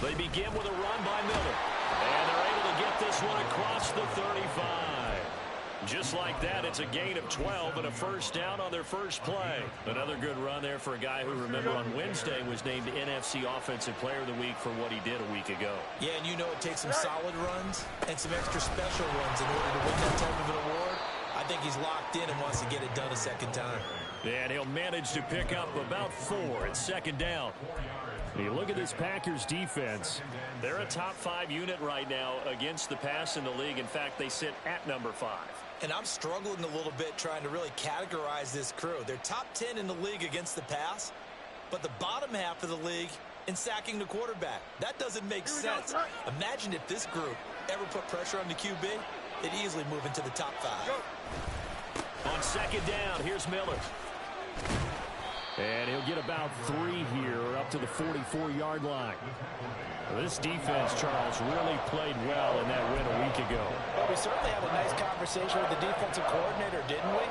They begin with a run by Miller. And they're able to get this one across the 35. Just like that, it's a gain of 12 and a first down on their first play. Another good run there for a guy who, remember, on Wednesday was named NFC Offensive Player of the Week for what he did a week ago. Yeah, and you know it takes some solid runs and some extra special runs in order to win that type of an award. I think he's locked in and wants to get it done a second time. And he'll manage to pick up about 4 at second down. You look at this Packers defense. They're a top 5 unit right now against the pass in the league. In fact, they sit at number 5. And I'm struggling a little bit trying to really categorize this crew. They're top 10 in the league against the pass, but the bottom half of the league in sacking the quarterback. That doesn't make sense. Imagine if this group ever put pressure on the QB, they'd easily move into the top 5. On second down, here's Miller. And he'll get about 3 here, up to the 44-yard line. This defense, Charles, really played well in that win a week ago. Well, we certainly had a nice conversation with the defensive coordinator, didn't we?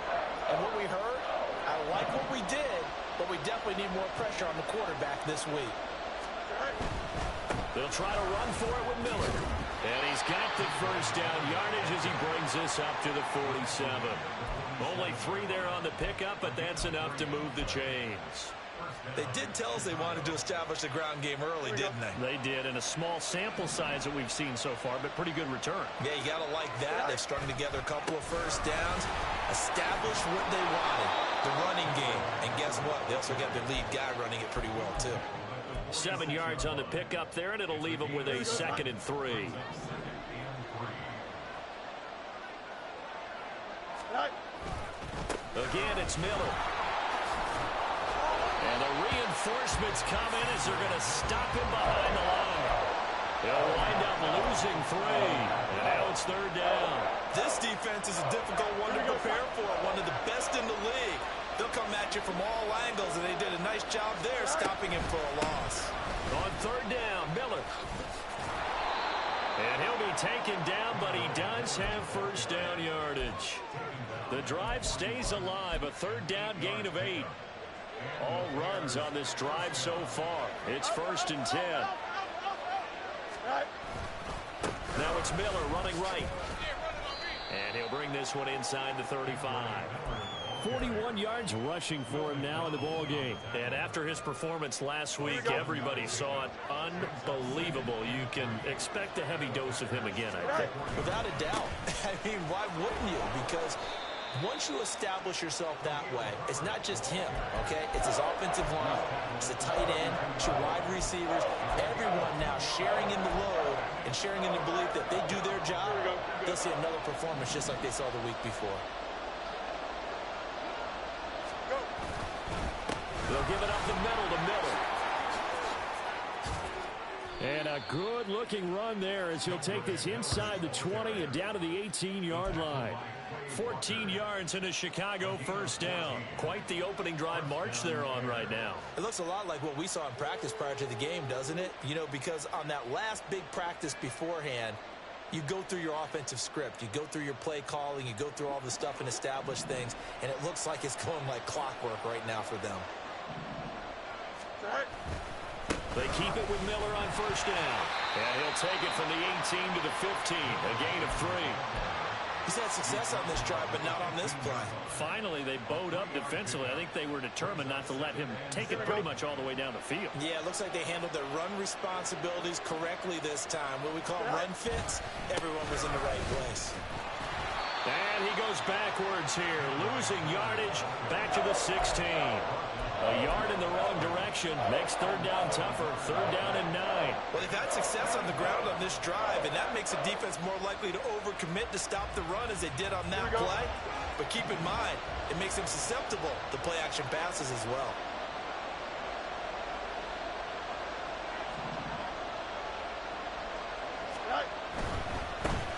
And what we heard, I like what we did, but we definitely need more pressure on the quarterback this week. They'll try to run for it with Miller. And he's got the first down yardage as he brings this up to the 47. Only 3 there on the pickup, but that's enough to move the chains. They did tell us they wanted to establish the ground game early, didn't they? They did, and a small sample size that we've seen so far, but pretty good return. Yeah, you got to like that. They've strung together a couple of first downs, established what they wanted, the running game. And guess what? They also got their lead guy running it pretty well, too. 7 yards on the pickup there, and it'll leave them with a 2nd and 3. Again, it's Miller. And the reinforcements come in as they're going to stop him behind the line. They'll wind up losing 3. And now it's 3rd down. This defense is a difficult one to prepare for, one of the best in the league. They'll come at you from all angles, and they did a nice job there stopping him for a loss. On 3rd down, Miller. And he'll be taken down, but he does have first down yardage. The drive stays alive, a 3rd down gain of 8. All runs on this drive so far. It's 1st and 10. Now it's Miller running right. And he'll bring this one inside the 35. 41 yards rushing for him now in the ball game. And after his performance last week, everybody saw it. Unbelievable. You can expect a heavy dose of him again, I think. Without a doubt. I mean, why wouldn't you? Because once you establish yourself that way, it's not just him, okay? It's his offensive line. It's the tight end. It's your wide receivers. Everyone now sharing in the load and sharing in the belief that they do their job, they'll see another performance just like they saw the week before. They'll give it up the middle to Miller. And a good-looking run there as he'll take this inside the 20 and down to the 18-yard line. 14 yards in a Chicago first down. Quite the opening drive march they're on right now. It looks a lot like what we saw in practice prior to the game, doesn't it? You know, because on that last big practice beforehand, you go through your offensive script. You go through your play calling. You go through all the stuff and establish things. And it looks like it's going like clockwork right now for them. They keep it with Miller on first down. And he'll take it from the 18 to the 15. A gain of 3. He's had success on this drive, but not on this play. Finally, they bowed up defensively. I think they were determined not to let him take it pretty much all the way down the field. Yeah, it looks like they handled their run responsibilities correctly this time. What we call run fits, everyone was in the right place. And he goes backwards here, losing yardage back to the 16. A yard in the wrong direction makes 3rd down tougher. 3rd down and 9. Well, they've had success on the ground on this drive, and that makes the defense more likely to overcommit to stop the run as they did on that play. But keep in mind, it makes them susceptible to play-action passes as well.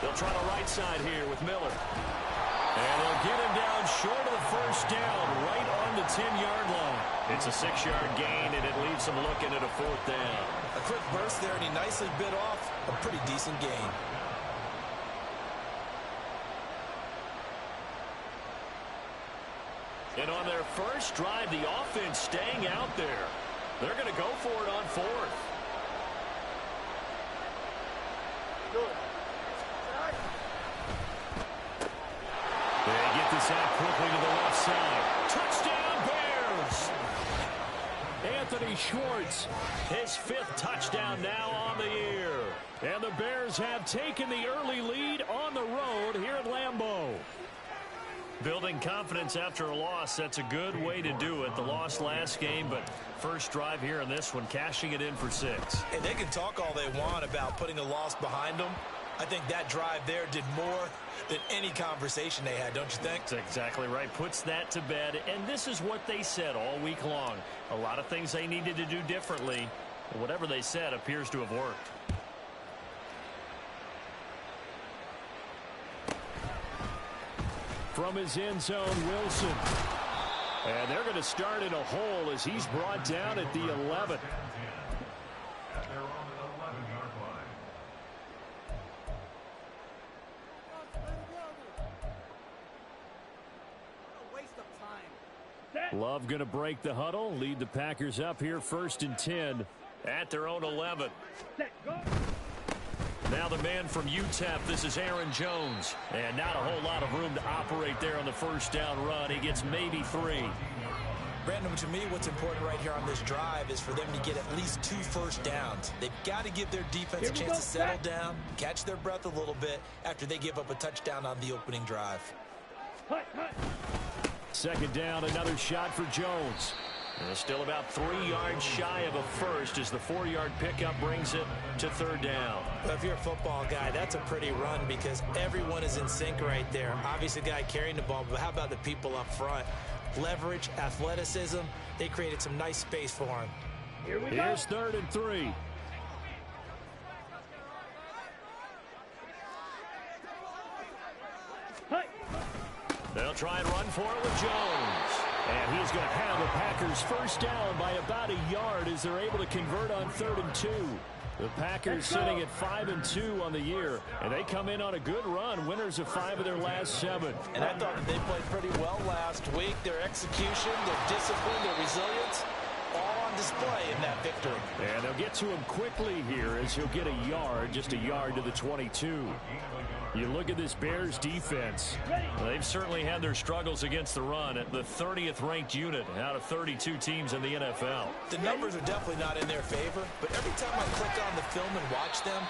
They'll try the right side here with Miller. And they'll get him down short of the first down, right on the 10-yard line. It's a 6-yard gain, and it leaves them looking at a 4th down. A quick burst there, and he nicely bit off a pretty decent gain. And on their first drive, the offense staying out there. They're going to go for it on 4th. sack quickly to the left side. Touchdown, Bears! Anthony Schwartz, his 5th touchdown now on the year. And the Bears have taken the early lead on the road here at Lambeau. Building confidence after a loss, that's a good way to do it. The loss last game, but first drive here in this one, cashing it in for 6. And they can talk all they want about putting a loss behind them. I think that drive there did more than any conversation they had, don't you think? That's exactly right. Puts that to bed, and this is what they said all week long. A lot of things they needed to do differently. Whatever they said appears to have worked. From his end zone, Wilson. And they're going to start in a hole as he's brought down at the 11. Love going to break the huddle, lead the Packers up here 1st and 10 at their own 11. Now the man from UTEP, this is Aaron Jones. And not a whole lot of room to operate there on the first down run. He gets maybe 3. Brandon, to me, what's important right here on this drive is for them to get at least 2 first downs. They've got to give their defense a chance to settle down, catch their breath a little bit after they give up a touchdown on the opening drive. 2nd down, another shot for Jones. And still about 3 yards shy of a first as the 4-yard pickup brings it to 3rd down. Well, if you're a football guy, that's a pretty run because everyone is in sync right there. Obviously, the guy carrying the ball, but how about the people up front? Leverage, athleticism, they created some nice space for him. Here's 3rd and 3. They'll try and run for it with Jones. And he's going to have the Packers first down by about a yard as they're able to convert on 3rd and 2. The Packers sitting at 5-2 on the year, and they come in on a good run, winners of 5 of their last 7. And I thought that they played pretty well last week. Their execution, their discipline, their resilience, all on display in that victory. And they'll get to him quickly here as he'll get a yard, just a yard to the 22. You look at this Bears defense. They've certainly had their struggles against the run at the 30th ranked unit out of 32 teams in the NFL. The numbers are definitely not in their favor, but every time I click on the film and watch them,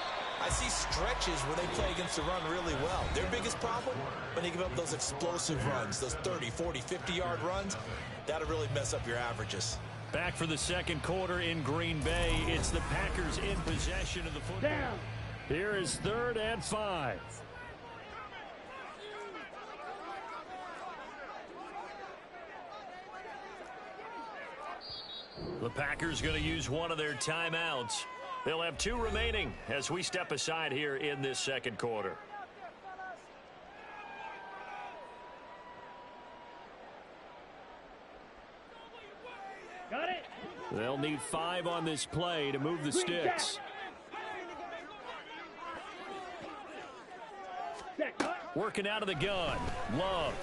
I see stretches where they play against the run really well. Their biggest problem, when they give up those explosive runs, those 30, 40, 50-yard runs, that'll really mess up your averages. Back for the 2nd quarter in Green Bay. It's the Packers in possession of the football. Here is 3rd and 5. The Packers going to use one of their timeouts. They'll have 2 remaining as we step aside here in this 2nd quarter. Got it. They'll need 5 on this play to move the sticks. Working out of the gun. Love.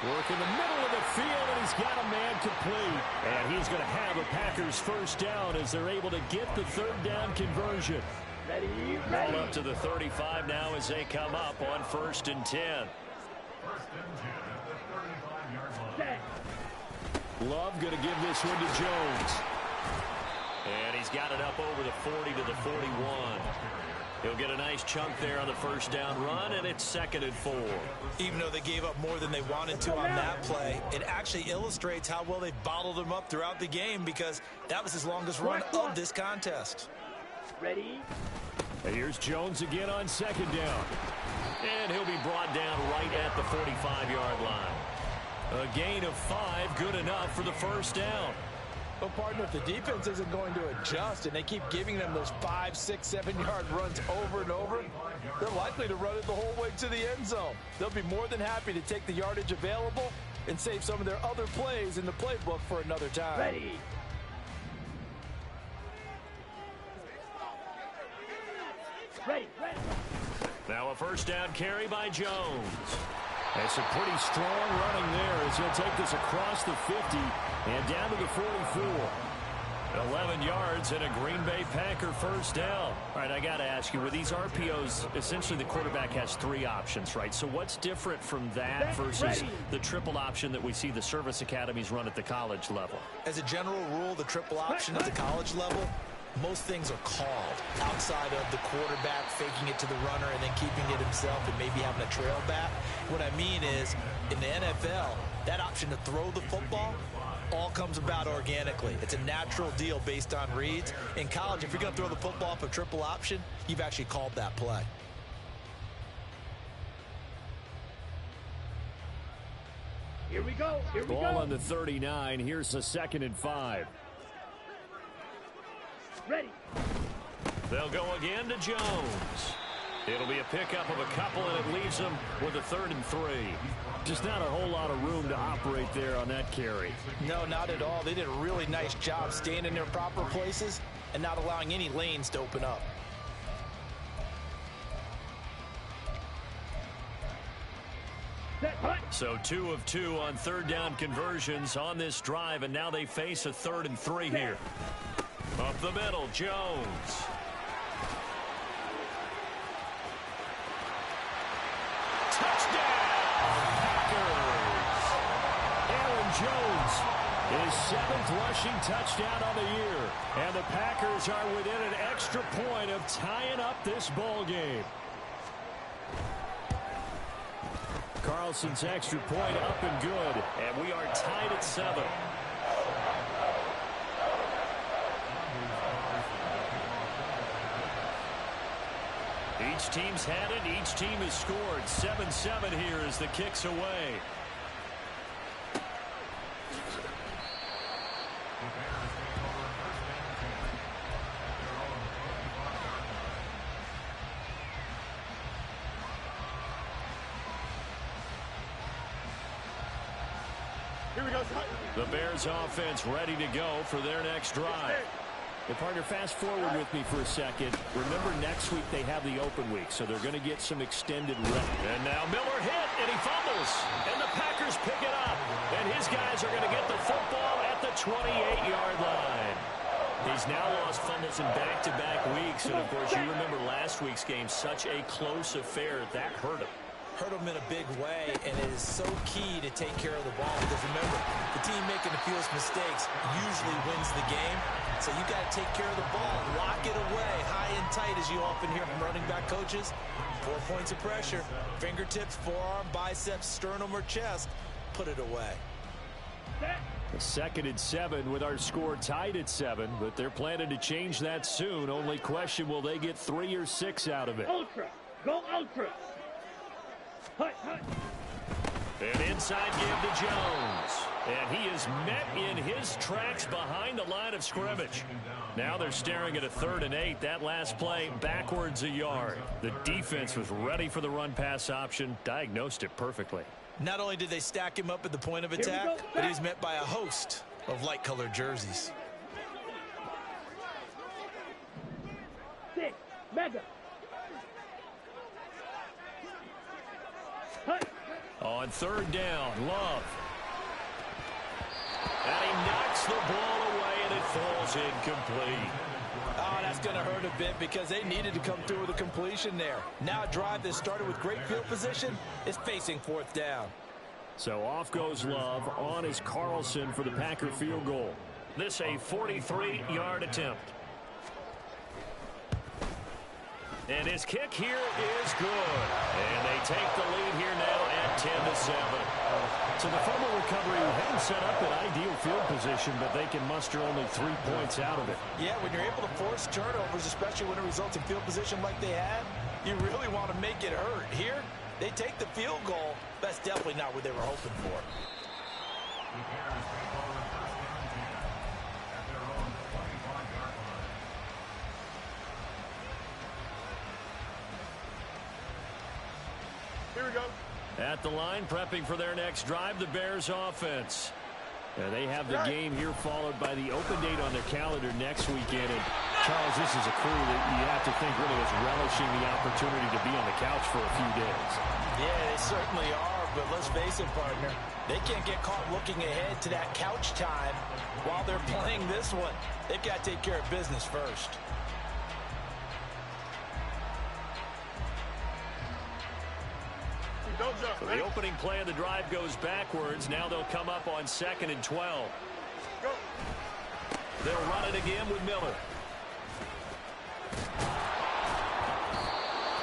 Work in the middle of the field, and he's got a man complete. And he's going to have a Packers first down as they're able to get the 3rd down conversion. Ball up to the 35 now as they come up on 1st and 10. Love going to give this one to Jones. And he's got it up over the 40 to the 41. He'll get a nice chunk there on the first down run, and it's 2nd and 4. Even though they gave up more than they wanted to on that play, it actually illustrates how well they bottled him up throughout the game because that was his longest run of this contest. Ready? And here's Jones again on 2nd down. And he'll be brought down right at the 45-yard line. A gain of 5, good enough for the first down. Well, partner, if the defense isn't going to adjust and they keep giving them those 5, 6, 7-yard runs over and over, they're likely to run it the whole way to the end zone. They'll be more than happy to take the yardage available and save some of their other plays in the playbook for another time. Ready. Ready. Now a first down carry by Jones. That's a pretty strong running there as he'll take this across the 50 and down to the 44. 11 yards and a Green Bay Packer first down. All right, I got to ask you, with these RPOs, essentially the quarterback has 3 options, right? So what's different from that versus the triple option that we see the service academies run at the college level? As a general rule, the triple option at the college level, most things are called outside of the quarterback faking it to the runner and then keeping it himself and maybe having a trail back. What I mean is, in the NFL, that option to throw the football all comes about organically. It's a natural deal based on reads. In college, if you're going to throw the football off a triple option, you've actually called that play. Here we go. Here we go. Ball on the 39. Here's the 2nd and 5. Ready. They'll go again to Jones. It'll be a pickup of a couple, and it leaves them with a 3rd and 3. Just not a whole lot of room to operate there on that carry. No, not at all. They did a really nice job staying in their proper places and not allowing any lanes to open up. So 2 of 2 on 3rd down conversions on this drive, and now they face a 3rd and 3 here. Up the middle, Jones. Jones, his 7th rushing touchdown on the year. And the Packers are within an extra point of tying up this ball game. Carlson's extra point up and good. And we are tied at 7. Each team's had it. Each team has scored. 7-7 here as the kick's away. The Bears offense ready to go for their next drive. Hey, partner, fast forward with me for a second. Remember, next week they have the open week, so they're going to get some extended rest. And now Miller hit, and he fumbles. And the Packers pick it up. And his guys are going to get the football at the 28-yard line. He's now lost fumbles in back-to-back weeks. And, of course, you remember last week's game, such a close affair. That hurt him. Hurt him in a big way, and it is so key to take care of the ball. Because remember, the team making the fewest mistakes usually wins the game. So you got to take care of the ball, lock it away, high and tight, as you often hear from running back coaches. 4 points of pressure, fingertips, forearm, biceps, sternum, or chest. Put it away. The 2nd and 7 with our score tied at 7, but they're planning to change that soon. Only question, will they get 3 or 6 out of it? Ultra, go ultra. Hut, hut. An inside give to Jones. And he is met in his tracks behind the line of scrimmage. Now they're staring at a 3rd and 8. That last play backwards a yard. The defense was ready for the run-pass option, diagnosed it perfectly. Not only did they stack him up at the point of attack, but he was met by a host of light-colored jerseys. 6, mega. On 3rd down, Love. And he knocks the ball away, and it falls incomplete. Oh, that's going to hurt a bit because they needed to come through with a completion there. Now a drive that started with great field position is facing 4th down. So off goes Love. On is Carlson for the Packer field goal. This a 43-yard attempt. And his kick here is good. And they take the lead here now at 10-7. So the fumble recovery hadn't set up an ideal field position, but they can muster only 3 points out of it. Yeah, when you're able to force turnovers, especially when it results in field position like they had, you really want to make it hurt. Here, they take the field goal. That's definitely not what they were hoping for. Here we go. At the line, prepping for their next drive, the Bears offense. And they have the game here followed by the open date on their calendar next weekend. And Charles, this is a crew that you have to think really is relishing the opportunity to be on the couch for a few days. Yeah, they certainly are, but let's face it, partner. They can't get caught looking ahead to that couch time while they're playing this one. They've got to take care of business first. So the opening play of the drive goes backwards. Now they'll come up on 2nd and 12. They'll run it again with Miller.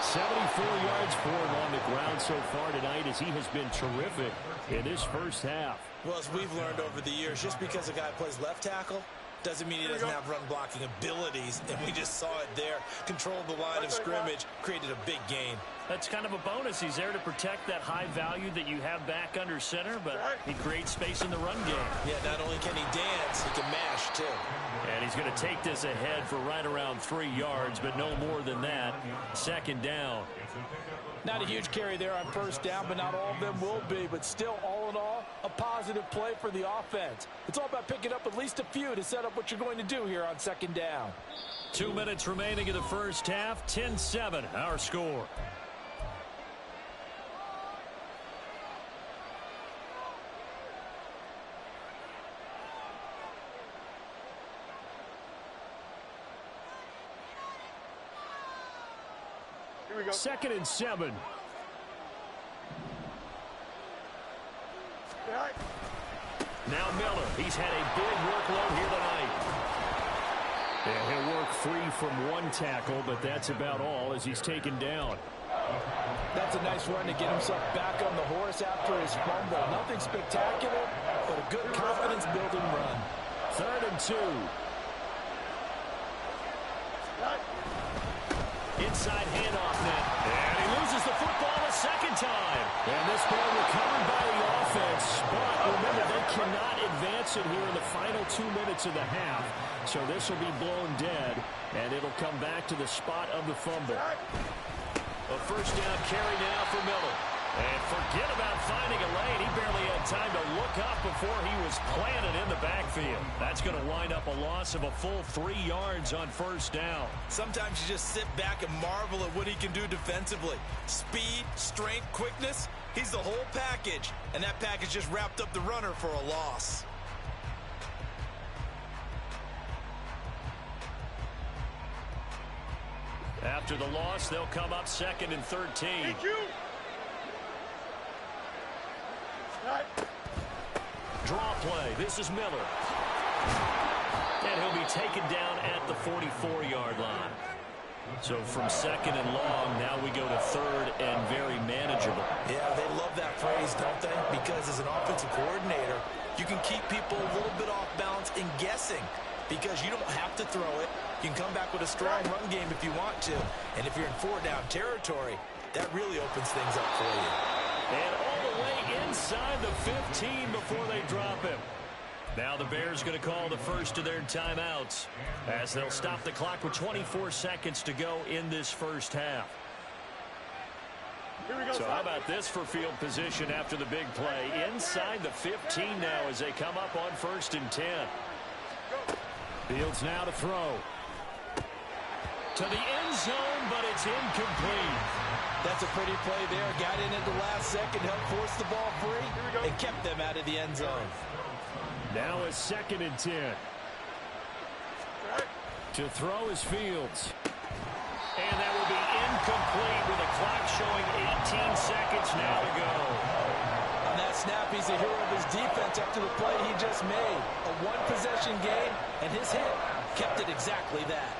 74 yards for him on the ground so far tonight, as he has been terrific in this first half. Well, as we've learned over the years, just because a guy plays left tackle doesn't mean he doesn't have run blocking abilities, and we just saw it there. Controlled the line of scrimmage, created a big gain. That's kind of a bonus. He's there to protect that high value that you have back under center, but he creates space in the run game. Yeah, not only can he dance, he can mash, too. And he's going to take this ahead for right around 3 yards, but no more than that. 2nd down. Not a huge carry there on first down, but not all of them will be. But still, all in all, a positive play for the offense. It's all about picking up at least a few to set up what you're going to do here on 2nd down. 2 minutes remaining in the first half. 10-7, our score. Here we go. 2nd and 7. Now Miller. He's had a big workload here tonight. And he'll work free from one tackle, but that's about all as he's taken down. That's a nice run to get himself back on the horse after his fumble. Nothing spectacular, but a good confidence-building run. 3rd and 2. Inside handoff net. And he loses the football a second time. And this ball recovered by the offense. But remember, they cannot advance it here in the final 2 minutes of the half. So this will be blown dead, and it'll come back to the spot of the fumble. A first down carry now for Miller. And forget about finding a lane. He barely had time to look up before he was planted in the backfield. That's going to wind up a loss of a full 3 yards on first down. Sometimes you just sit back and marvel at what he can do defensively. Speed, strength, quickness. He's the whole package. And that package just wrapped up the runner for a loss. After the loss, they'll come up 2nd and 13. Draw play. This is Miller. And he'll be taken down at the 44-yard line. So from 2nd and long, now we go to 3rd and very manageable. Yeah, they love that phrase, don't they? Because as an offensive coordinator, you can keep people a little bit off balance in guessing. Because you don't have to throw it. You can come back with a strong run game if you want to. And if you're in 4-down territory, that really opens things up for you. And all the way inside the 15 before they drop him. Now the Bears going to call the first of their timeouts as they'll stop the clock with 24 seconds to go in this first half. Here we go. So how about this for field position after the big play? Inside the 15 now as they come up on 1st and 10. Fields now to throw. To the end zone, but it's incomplete. That's a pretty play there. Got in at the last second, helped force the ball free, and kept them out of the end zone. Now a 2nd and 10. To throw is Fields. And that will be incomplete with the clock showing 18 seconds now to go. On that snap, he's a hero of his defense up to the play he just made. A one-possession game, and his hit kept it exactly that.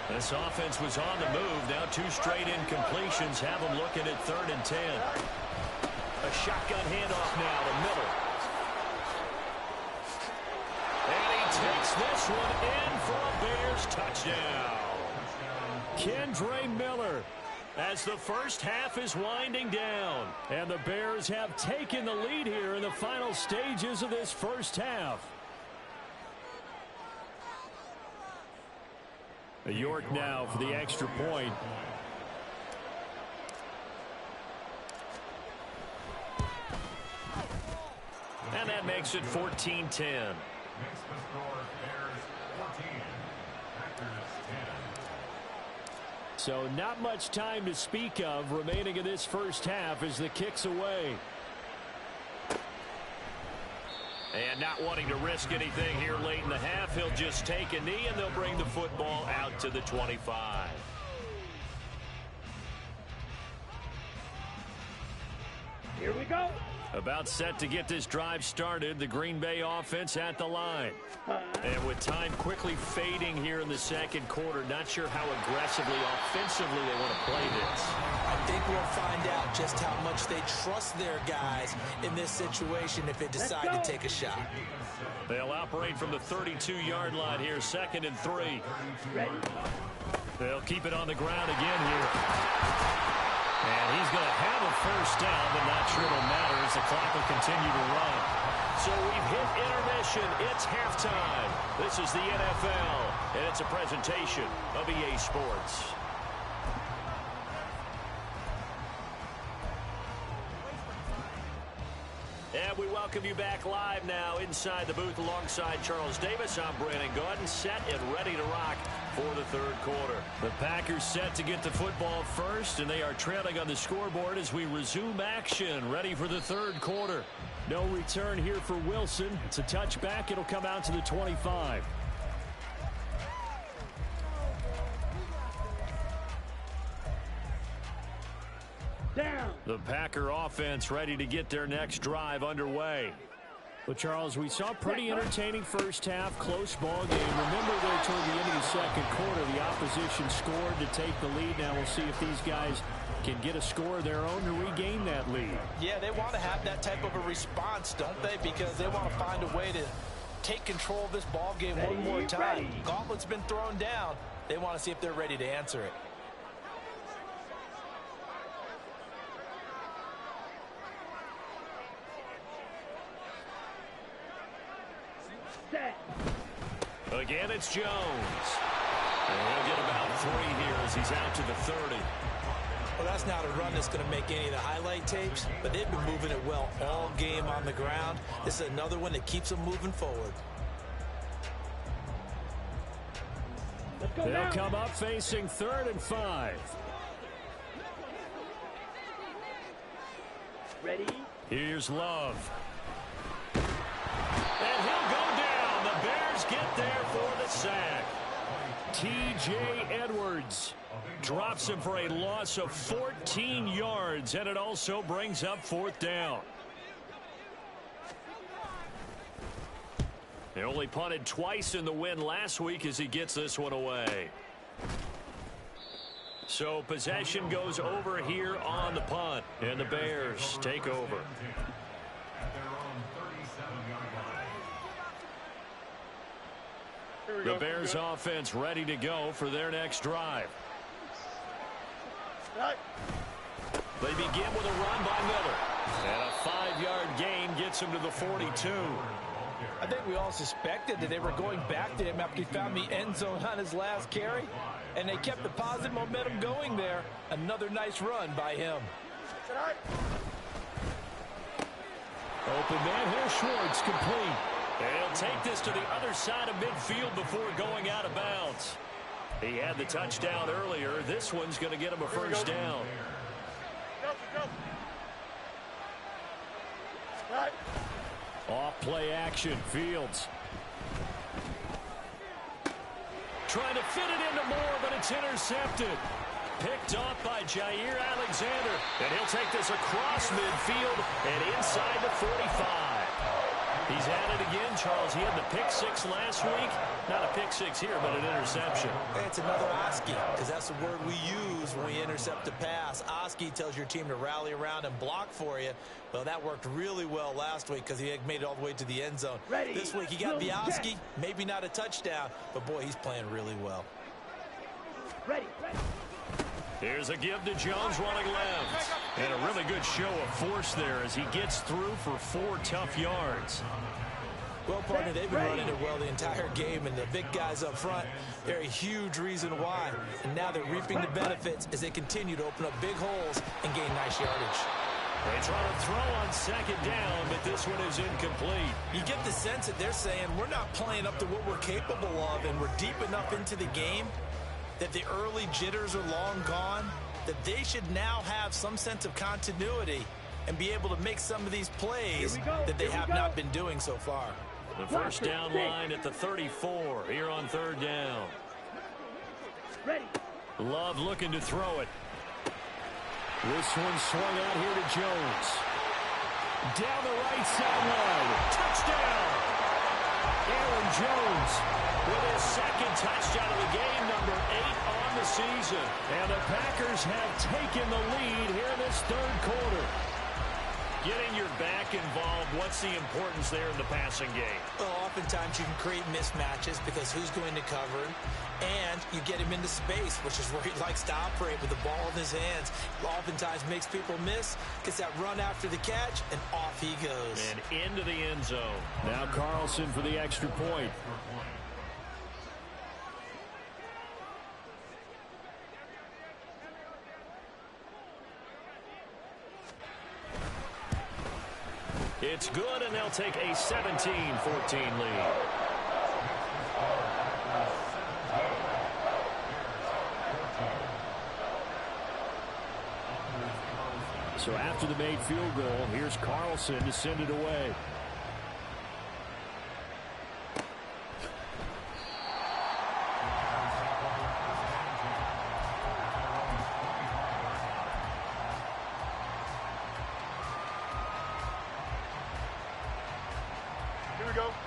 This offense was on the move. Now 2 straight incompletions have them looking at 3rd and 10. A shotgun handoff now to Miller. And he takes this one in for a Bears touchdown. Kendre Miller, as the first half is winding down. And the Bears have taken the lead here in the final stages of this first half. York now for the extra point. And that makes it 14-10. So not much time to speak of remaining in this first half as the kick's away. And not wanting to risk anything here late in the half, he'll just take a knee and they'll bring the football out to the 25. Here we go. About set to get this drive started, the Green Bay offense at the line. And with time quickly fading here in the second quarter, not sure how aggressively, offensively they want to play this. I think we'll find out just how much they trust their guys in this situation if they decide to take a shot. They'll operate from the 32-yard line here, 2nd and 3. Ready. They'll keep it on the ground again here. And he's going to have a first down, but not sure it'll matter as the clock will continue to run. So we've hit intermission. It's halftime. This is the NFL, and it's a presentation of EA Sports. And we welcome you back live now inside the booth alongside Charles Davis. I'm Brandon Gaudin, set and ready to rock for the third quarter. The Packers set to get the football first, and they are trailing on the scoreboard as we resume action, ready for the third quarter. No return here for Wilson. It's a touchback. It'll come out to the 25. Down. The Packer offense ready to get their next drive underway. Well, Charles, we saw a pretty entertaining first half, close ball game. Remember there toward the end of the second quarter, the opposition scored to take the lead. Now we'll see if these guys can get a score of their own to regain that lead. Yeah, they want to have that type of a response, don't they? Because they want to find a way to take control of this ball game one more time. Gauntlet's been thrown down. They want to see if they're ready to answer it. Again, it's Jones. And he'll get about 3 here as he's out to the 30. Well, that's not a run that's going to make any of the highlight tapes, but they've been moving it well all game on the ground. This is another one that keeps them moving forward. They'll come up facing 3rd and 5. Ready. Here's Love. And he'll go down. The Bears get there for the sack. T.J. Edwards drops him for a loss of 14 yards, and it also brings up 4th down. They only punted twice in the win last week as he gets this one away. So possession goes over here on the punt, and the Bears take over. The Bears offense ready to go for their next drive. They begin with a run by Miller. And a 5-yard gain gets him to the 42. I think we all suspected that they were going back to him after he found the end zone on his last carry. And they kept the positive momentum going there. Another nice run by him. Open man here, Schwartz, complete. And he'll take this to the other side of midfield before going out of bounds. He had the touchdown earlier. This one's going to get him a first down. Off play action, Fields. Trying to fit it into Moore, but it's intercepted. Picked off by Jair Alexander. And he'll take this across midfield and inside the 45. He's at it again, Charles. He had the pick 6 last week. Not a pick 6 here, but an interception. It's another Oski, because that's the word we use when we intercept a pass. Oski tells your team to rally around and block for you. Well, that worked really well last week because he had made it all the way to the end zone. Ready. This week he got the Oski, maybe not a touchdown, but boy, he's playing really well. Ready. Here's a give to Jones running left. And a really good show of force there as he gets through for 4 tough yards. Well, partner, they've been running it well the entire game, and the big guys up front, they're a huge reason why. And now they're reaping the benefits as they continue to open up big holes and gain nice yardage. They try to throw on 2nd down, but this one is incomplete. You get the sense that they're saying we're not playing up to what we're capable of, and we're deep enough into the game that the early jitters are long gone, that they should now have some sense of continuity and be able to make some of these plays that they have not been doing so far. The first down line at the 34 here on third down. Ready. Love looking to throw it. This one swung out here to Jones. Down the right sideline. Touchdown! Aaron Jones with his second touchdown of the game, number 8 on the season. And the Packers have taken the lead here in this third quarter. Getting your back involved, what's the importance there in the passing game? Well, oftentimes you can create mismatches because who's going to cover him, and you get him into space, which is where he likes to operate with the ball in his hands. Oftentimes makes people miss, gets that run after the catch, and off he goes. And into the end zone. Now Carlson for the extra point. It's good, and they'll take a 17-14 lead. So after the made field goal, here's Carlson to send it away.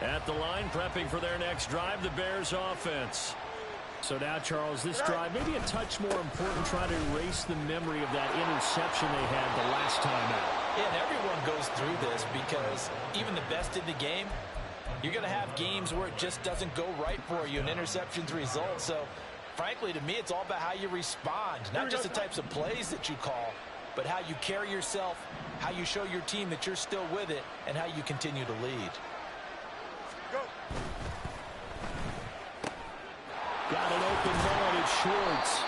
At the line, prepping for their next drive, the Bears offense. So now, Charles, this drive, maybe a touch more important, trying to erase the memory of that interception they had the last time out. Yeah, and everyone goes through this because even the best in the game, you're going to have games where it just doesn't go right for you and interceptions result. So, frankly, to me, it's all about how you respond, not just the types of plays that you call, but how you carry yourself, how you show your team that you're still with it, and how you continue to lead. Got an open ball, it's Schwartz.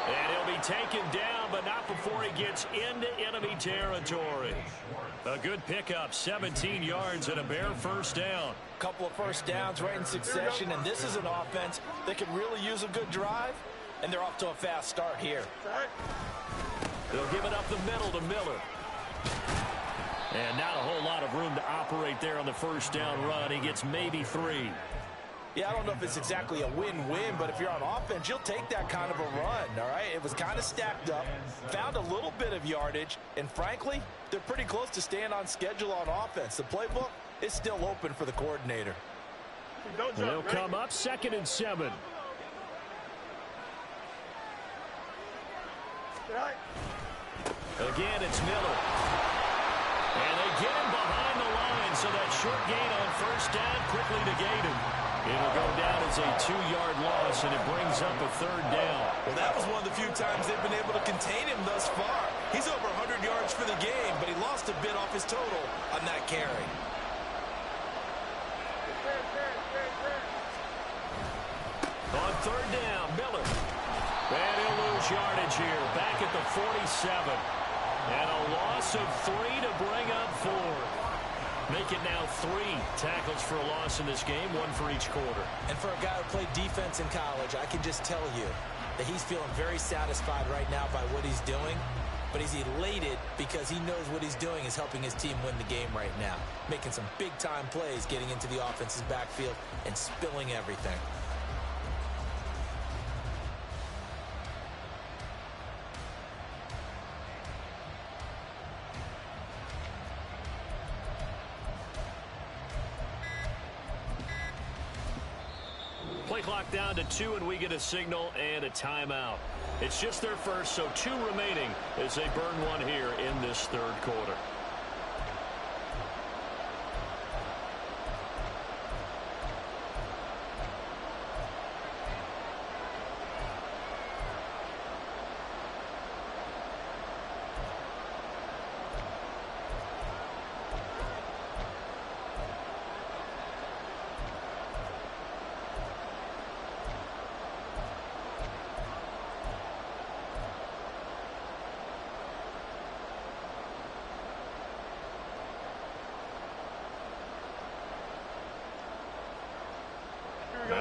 And he'll be taken down, but not before he gets into enemy territory. A good pickup, 17 yards and a Bear first down. Couple of first downs right in succession, and this is an offense that could really use a good drive, and they're off to a fast start here. They'll give it up the middle to Miller. And not a whole lot of room to operate there on the first down run. He gets maybe 3. Yeah, I don't know if it's exactly a win-win, but if you're on offense, you'll take that kind of a run, all right? It was kind of stacked up, found a little bit of yardage, and frankly, they're pretty close to staying on schedule on offense. The playbook is still open for the coordinator. They'll come up 2nd and 7. Again, it's Miller. And they get him behind the line, so that short gain on first down quickly negated. It'll go down as a 2-yard loss, and it brings up a 3rd down. Well, that was one of the few times they've been able to contain him thus far. He's over 100 yards for the game, but he lost a bit off his total on that carry. On 3rd down, Miller. And he'll lose yardage here, back at the 47. And a loss of 3 to bring up 4. Make it now 3 tackles for a loss in this game, 1 for each quarter. And for a guy who played defense in college, I can just tell you that he's feeling very satisfied right now by what he's doing. But he's elated because he knows what he's doing is helping his team win the game right now. Making some big-time plays, getting into the offense's backfield, and spilling everything. Play clock down to 2, and we get a signal and a timeout. It's just their first, so 2 remaining as they burn one here in this third quarter.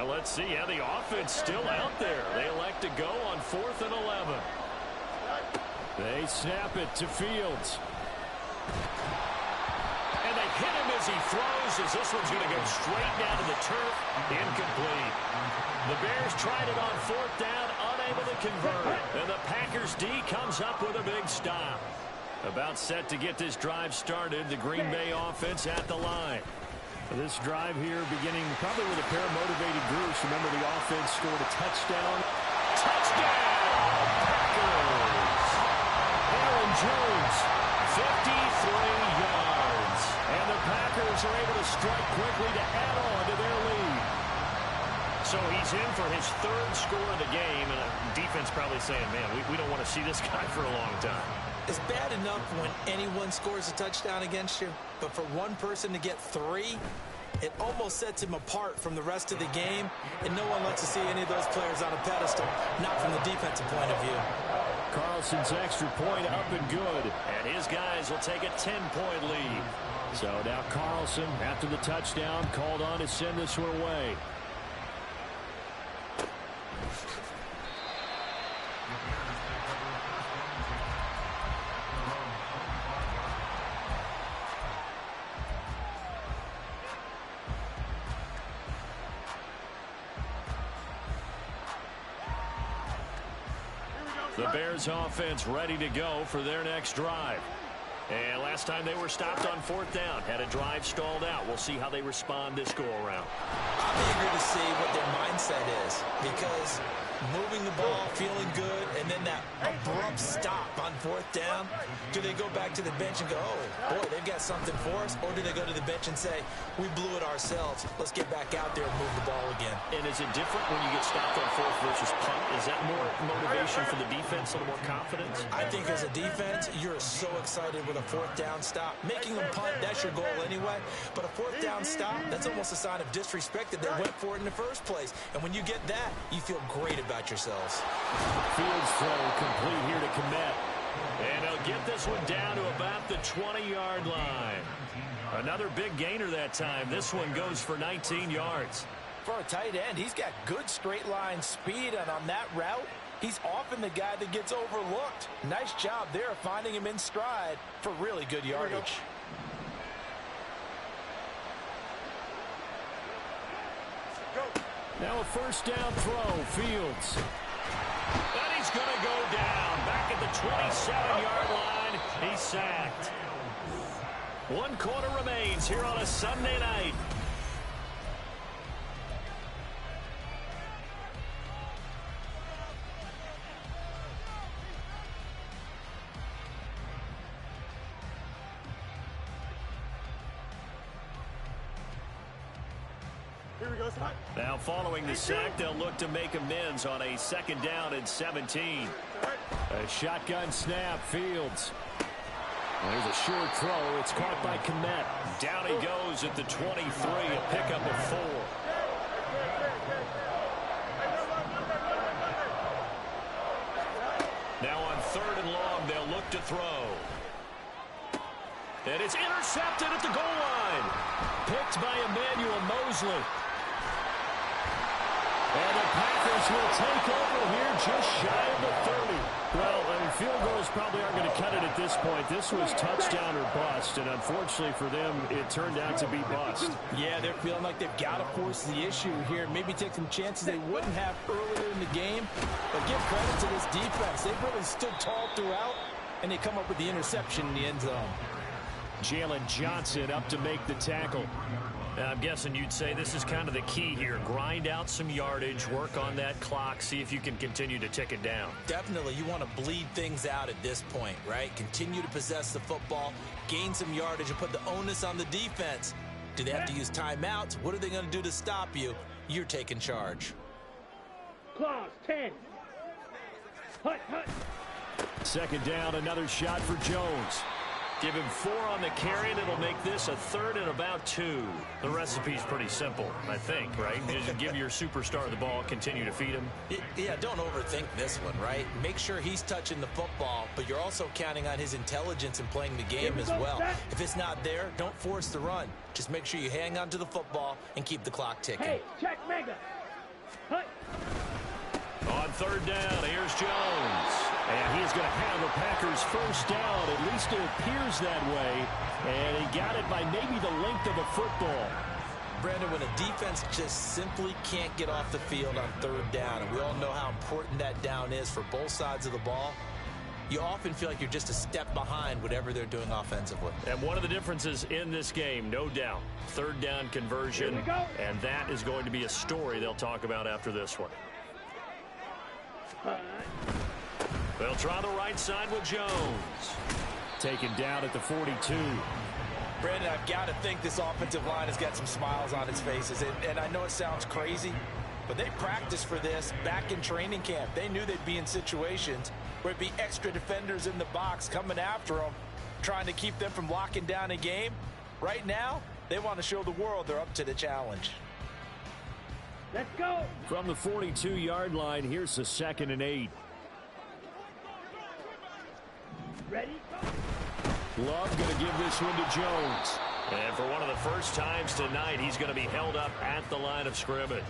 let's see how the offense still out there. They elect to go on 4th and 11. They snap it to Fields. And they hit him as he throws, as this one's going to go straight down to the turf. Incomplete. The Bears tried it on 4th down, unable to convert. And the Packers D comes up with a big stop. About set to get this drive started. The Green Bay offense at the line. This drive here beginning probably with a pair of motivated groups. Remember, the offense scored a touchdown. Touchdown! Packers! Aaron Jones, 53 yards. And the Packers are able to strike quickly to add on to their lead. So he's in for his 3rd score of the game. And the defense probably saying, man, we don't want to see this guy for a long time. It's bad enough when anyone scores a touchdown against you, but for one person to get 3, it almost sets him apart from the rest of the game, and no one likes to see any of those players on a pedestal, not from the defensive point of view. Carlson's extra point up and good, and his guys will take a 10-point lead. So now Carlson, after the touchdown, called on to send this one away. The Bears offense ready to go for their next drive. And last time they were stopped on 4th down, had a drive stalled out. We'll see how they respond this go-around. I'm eager to see what their mindset is, because moving the ball, feeling good, and then that abrupt stop on 4th down, do they go back to the bench and go, oh, boy, they've got something for us? Or do they go to the bench and say, we blew it ourselves, let's get back out there and move the ball again? And is it different when you get stopped on 4th versus punt? Is that more motivation for the defense, a little more confidence? I think as a defense, you're so excited with a 4th down stop. Making them punt, that's your goal anyway. But a 4th down stop, that's almost a sign of disrespect that they went for it in the first place. And when you get that, you feel great about yourselves. Fields throw complete here to Komet. And he'll get this one down to about the 20-yard line. Another big gainer that time. This one goes for 19 yards. For a tight end, he's got good straight line speed, and on that route, he's often the guy that gets overlooked. Nice job there finding him in stride for really good yardage. Now a 1st down throw, Fields. And he's going to go down. Back at the 27-yard line, he's sacked. 1 quarter remains here on a Sunday night. Now following the sack, they'll look to make amends on a 2nd down and 17. A shotgun snap, Fields. There's a short throw. It's caught by Komet. Down he goes at the 23, a pickup of 4. Now on 3rd and long, they'll look to throw. And it's intercepted at the goal line. Picked by Emmanuel Mosley. And the Packers will take over here just shy of the 30. Well, I mean, field goals probably aren't going to cut it at this point. This was touchdown or bust, and unfortunately for them, it turned out to be bust. Yeah, they're feeling like they've got to force the issue here. Maybe take some chances they wouldn't have earlier in the game. But give credit to this defense. They've really stood tall throughout, and they come up with the interception in the end zone. Jalen Johnson up to make the tackle. I'm guessing you'd say this is kind of the key here. Grind out some yardage, work on that clock, see if you can continue to tick it down. Definitely, you want to bleed things out at this point, right? Continue to possess the football, gain some yardage, and put the onus on the defense. Do they have to use timeouts? What are they going to do to stop you? You're taking charge. Clause 10. Hut, hut. 2nd down, another shot for Jones. Give him 4 on the carry, and it'll make this a 3rd and about 2. The recipe's pretty simple, I think, right? Just give your superstar the ball, continue to feed him. Yeah, don't overthink this one, right? Make sure he's touching the football, but you're also counting on his intelligence in playing the game as well. If it's not there, don't force the run. Just make sure you hang on to the football and keep the clock ticking. Hey, check mega. Hut. On third down, here's Jones. And he's going to have the Packers first down. At least it appears that way. And he got it by maybe the length of a football. Brandon, when a defense just simply can't get off the field on third down, and we all know how important that down is for both sides of the ball, you often feel like you're just a step behind whatever they're doing offensively. And one of the differences in this game, no doubt, third down conversion, and that is going to be a story they'll talk about after this one. They'll try the right side with Jones. Taken down at the 42. Brandon, I've got to think this offensive line has got some smiles on its faces. And I know it sounds crazy, but they practiced for this back in training camp. They knew they'd be in situations where it'd be extra defenders in the box coming after them, trying to keep them from locking down a game. Right now, they want to show the world they're up to the challenge. Let's go. From the 42-yard line, here's the 2nd and 8. Ready? Love going to give this one to Jones. And for one of the first times tonight, he's going to be held up at the line of scrimmage.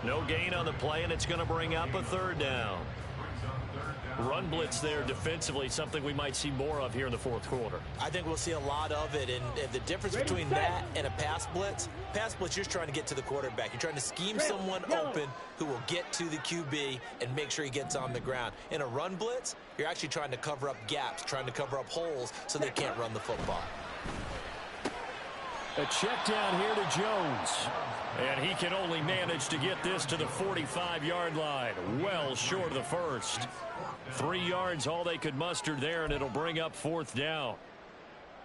No gain on the play, and it's going to bring up a third down. Run blitz there defensively, something we might see more of here in the fourth quarter. I think we'll see a lot of it, and the difference between that and a pass blitz, you're just trying to get to the quarterback. You're trying to scheme someone open who will get to the QB and make sure he gets on the ground. In a run blitz, you're actually trying to cover up gaps, trying to cover up holes so they can't run the football. A check down here to Jones. And he can only manage to get this to the 45-yard line. Well short of the first. 3 yards all they could muster there, and it'll bring up fourth down.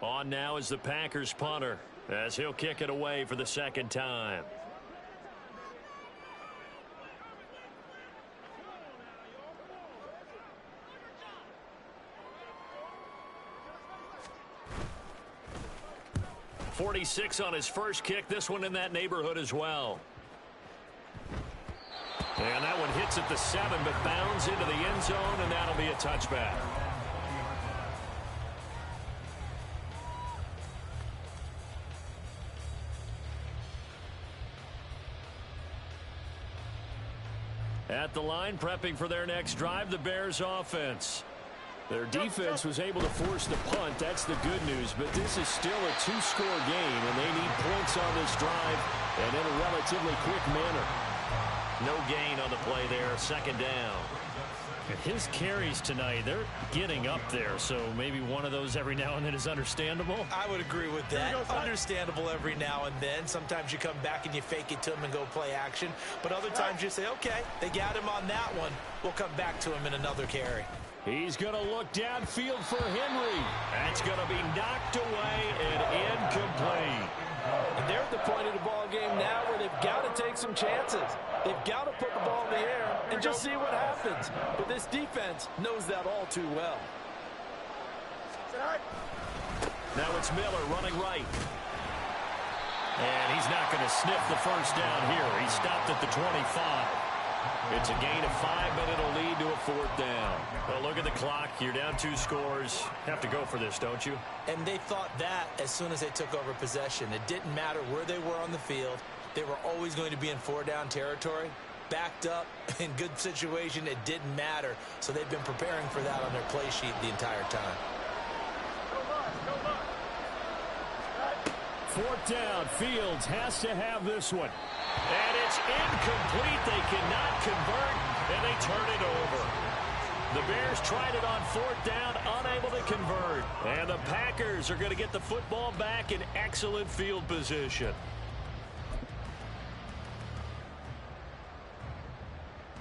On now is the Packers punter, as he'll kick it away for the second time. .46 on his first kick. This one in that neighborhood as well. And that one hits at the 7, but bounds into the end zone, and that'll be a touchback. At the line, prepping for their next drive, the Bears offense. Their defense was able to force the punt. That's the good news. But this is still a 2-score game, and they need points on this drive and in a relatively quick manner. No gain on the play there. Second down. And his carries tonight, they're getting up there. So maybe one of those every now and then is understandable. I would agree with that. Understandable every now and then. Sometimes you come back and you fake it to him and go play action. But other times you say, okay, they got him on that one. We'll come back to him in another carry. He's going to look downfield for Henry. That's going to be knocked away and incomplete. And they're at the point of the ball game now where they've got to take some chances. They've got to put the ball in the air and just see what happens. But this defense knows that all too well. Now it's Miller running right. And he's not going to sniff the first down here. He stopped at the 25. It's a gain of 5, but it'll lead to a fourth down. Well, look at the clock. You're down 2 scores. Have to go for this, don't you? And they thought that as soon as they took over possession. It didn't matter where they were on the field. They were always going to be in 4-down territory. Backed up, in good situation, it didn't matter. So they've been preparing for that on their play sheet the entire time. Fourth down. Fields has to have this one. And it's incomplete. They cannot convert, and they turn it over. The Bears tried it on fourth down, unable to convert. And the Packers are going to get the football back in excellent field position.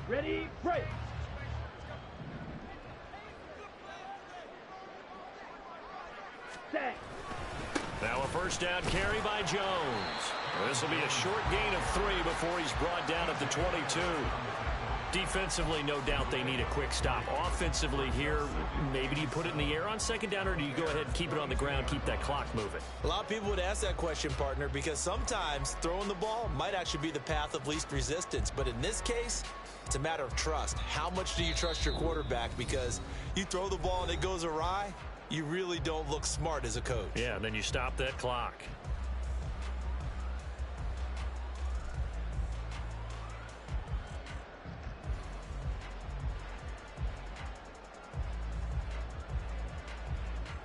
Ready, break. Set. Now a first down carry by Jones. This will be a short gain of 3 before he's brought down at the 22. Defensively, no doubt they need a quick stop. Offensively here, maybe do you put it in the air on second down, or do you go ahead and keep it on the ground, keep that clock moving? A lot of people would ask that question, partner, because sometimes throwing the ball might actually be the path of least resistance. But in this case, it's a matter of trust. How much do you trust your quarterback? Because you throw the ball and it goes awry, you really don't look smart as a coach. Yeah, and then you stop that clock.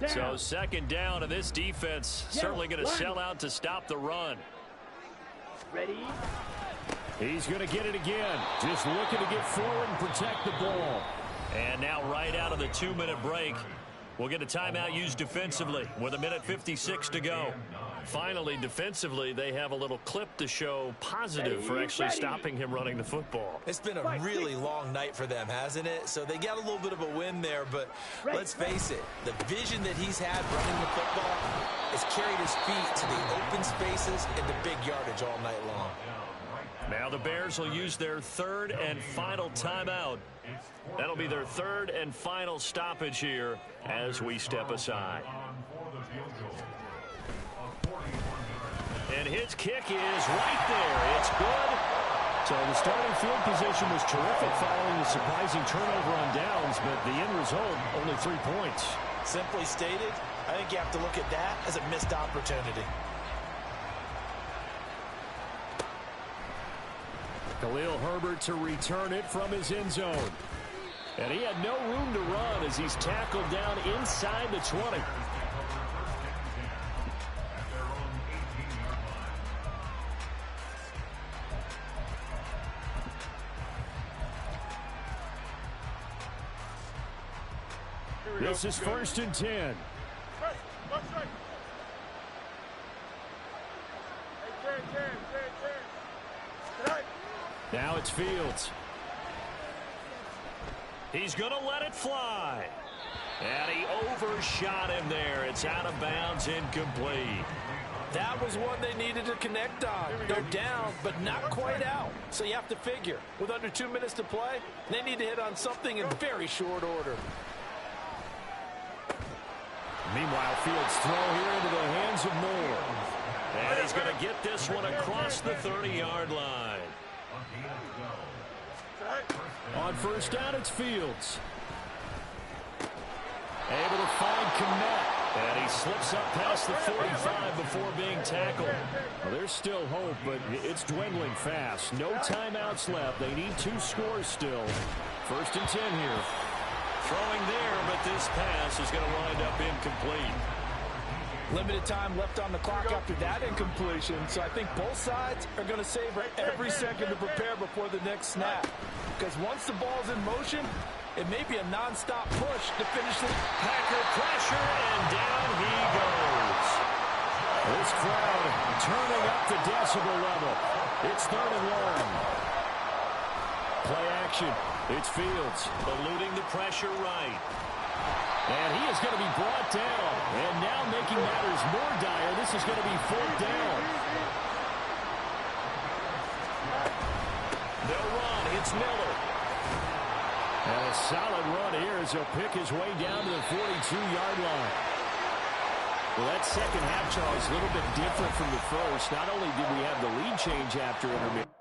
So second down, and this defense certainly going to sell out to stop the run. Ready? He's going to get it again. Just looking to get forward and protect the ball. And now right out of the 2-minute break, we'll get a timeout used defensively with 1:56 to go. Finally, defensively, they have a little clip to show positive for actually stopping him running the football. It's been a really long night for them, hasn't it? So they got a little bit of a win there, but let's face it, the vision that he's had running the football has carried his feet to the open spaces and the big yardage all night long. Now the Bears will use their third and final timeout. That'll be their third and final stoppage here as we step aside. And his kick is right there. It's good. So the starting field position was terrific following the surprising turnover on downs, but the end result, only 3 points. Simply stated, I think you have to look at that as a missed opportunity. Khalil Herbert to return it from his end zone. And he had no room to run as he's tackled down inside the 20. This is 1st and 10. Now it's Fields. He's going to let it fly. And he overshot him there. It's out of bounds, incomplete. That was one they needed to connect on. They're down, but not quite out. So you have to figure, with under 2 minutes to play, they need to hit on something in very short order. Meanwhile, Fields throw here into the hands of Moore. And he's going to get this one across the 30-yard line. On first down, it's Fields. Able to find Kmet. And he slips up past the 45 before being tackled. Well, there's still hope, but it's dwindling fast. No timeouts left. They need 2 scores still. 1st and 10 here. Throwing there, but this pass is going to wind up incomplete. Limited time left on the clock after that incompletion, so I think both sides are going to savor every second to prepare before the next snap. Because once the ball's in motion, it may be a non-stop push to finish the Packer pressure, and down he goes. This crowd turning up the decibel level. It's 3rd and long. Play action. It's Fields eluding the pressure right. And he is going to be brought down. And now making matters more dire, this is going to be 4th down. They'll run. It's Miller. And a solid run here as he'll pick his way down to the 42-yard line. Well, that second half, Charles, a little bit different from the first. Not only did we have the lead change after intermission.